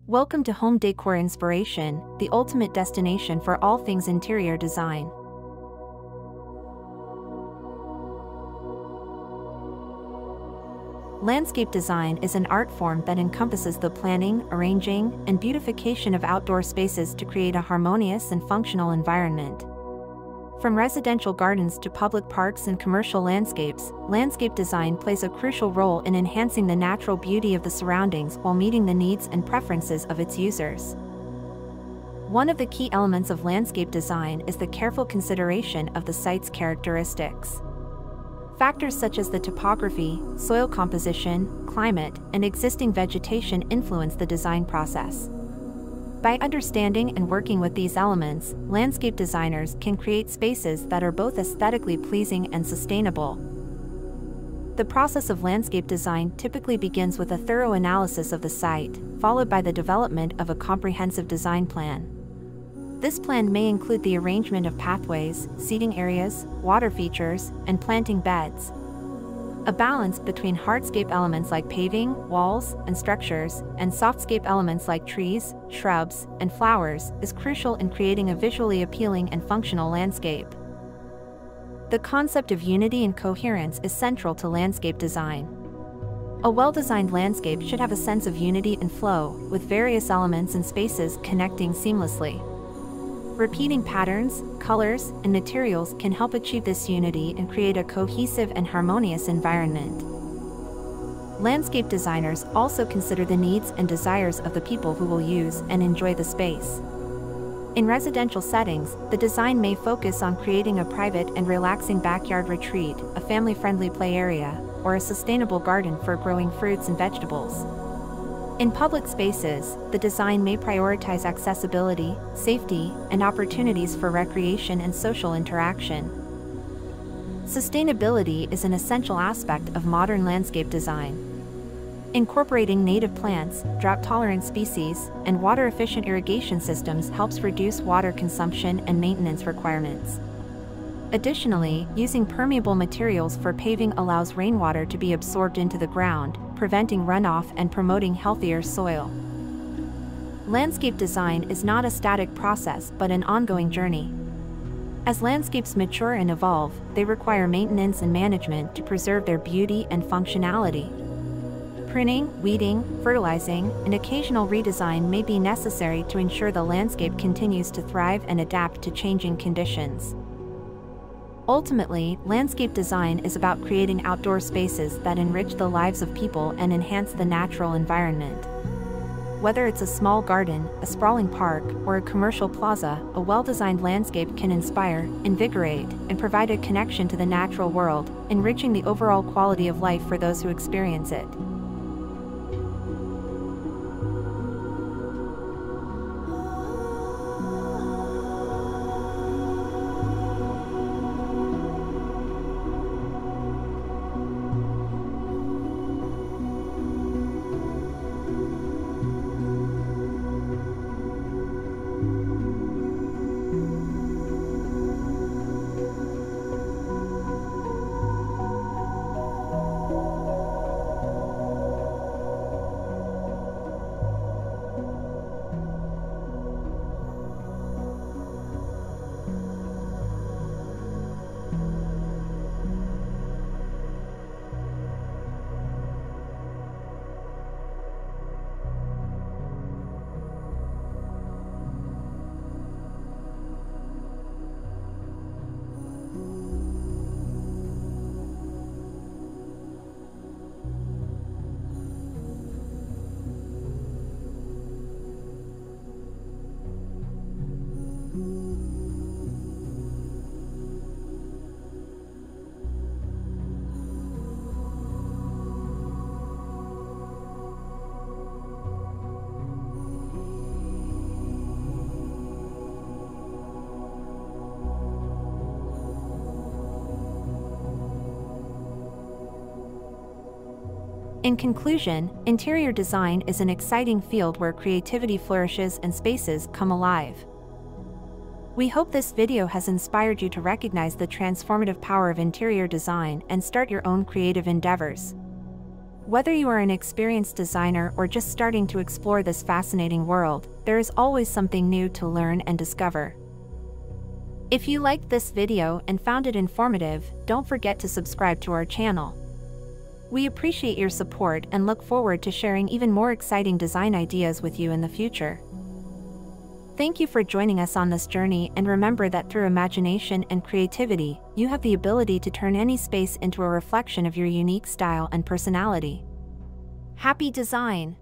Welcome to Home Decor Inspiration, the ultimate destination for all things interior design. Landscape design is an art form that encompasses the planning, arranging, and beautification of outdoor spaces to create a harmonious and functional environment. From residential gardens to public parks and commercial landscapes, landscape design plays a crucial role in enhancing the natural beauty of the surroundings while meeting the needs and preferences of its users. One of the key elements of landscape design is the careful consideration of the site's characteristics. Factors such as the topography, soil composition, climate, and existing vegetation influence the design process. By understanding and working with these elements, landscape designers can create spaces that are both aesthetically pleasing and sustainable. The process of landscape design typically begins with a thorough analysis of the site, followed by the development of a comprehensive design plan. This plan may include the arrangement of pathways, seating areas, water features, and planting beds. A balance between hardscape elements like paving, walls, and structures, and softscape elements like trees, shrubs, and flowers is crucial in creating a visually appealing and functional landscape. The concept of unity and coherence is central to landscape design. A well-designed landscape should have a sense of unity and flow, with various elements and spaces connecting seamlessly. Repeating patterns, colors, and materials can help achieve this unity and create a cohesive and harmonious environment. Landscape designers also consider the needs and desires of the people who will use and enjoy the space. In residential settings, the design may focus on creating a private and relaxing backyard retreat, a family-friendly play area, or a sustainable garden for growing fruits and vegetables. In public spaces, the design may prioritize accessibility, safety, and opportunities for recreation and social interaction. Sustainability is an essential aspect of modern landscape design. Incorporating native plants, drought-tolerant species, and water-efficient irrigation systems helps reduce water consumption and maintenance requirements. Additionally, using permeable materials for paving allows rainwater to be absorbed into the ground, preventing runoff and promoting healthier soil. Landscape design is not a static process but an ongoing journey. As landscapes mature and evolve, they require maintenance and management to preserve their beauty and functionality. Pruning, weeding, fertilizing, and occasional redesign may be necessary to ensure the landscape continues to thrive and adapt to changing conditions. Ultimately, landscape design is about creating outdoor spaces that enrich the lives of people and enhance the natural environment. Whether it's a small garden, a sprawling park, or a commercial plaza, a well-designed landscape can inspire, invigorate, and provide a connection to the natural world, enriching the overall quality of life for those who experience it. In conclusion, interior design is an exciting field where creativity flourishes and spaces come alive. We hope this video has inspired you to recognize the transformative power of interior design and start your own creative endeavors. Whether you are an experienced designer or just starting to explore this fascinating world, there is always something new to learn and discover. If you liked this video and found it informative, don't forget to subscribe to our channel. We appreciate your support and look forward to sharing even more exciting design ideas with you in the future. Thank you for joining us on this journey, and remember that through imagination and creativity, you have the ability to turn any space into a reflection of your unique style and personality. Happy design!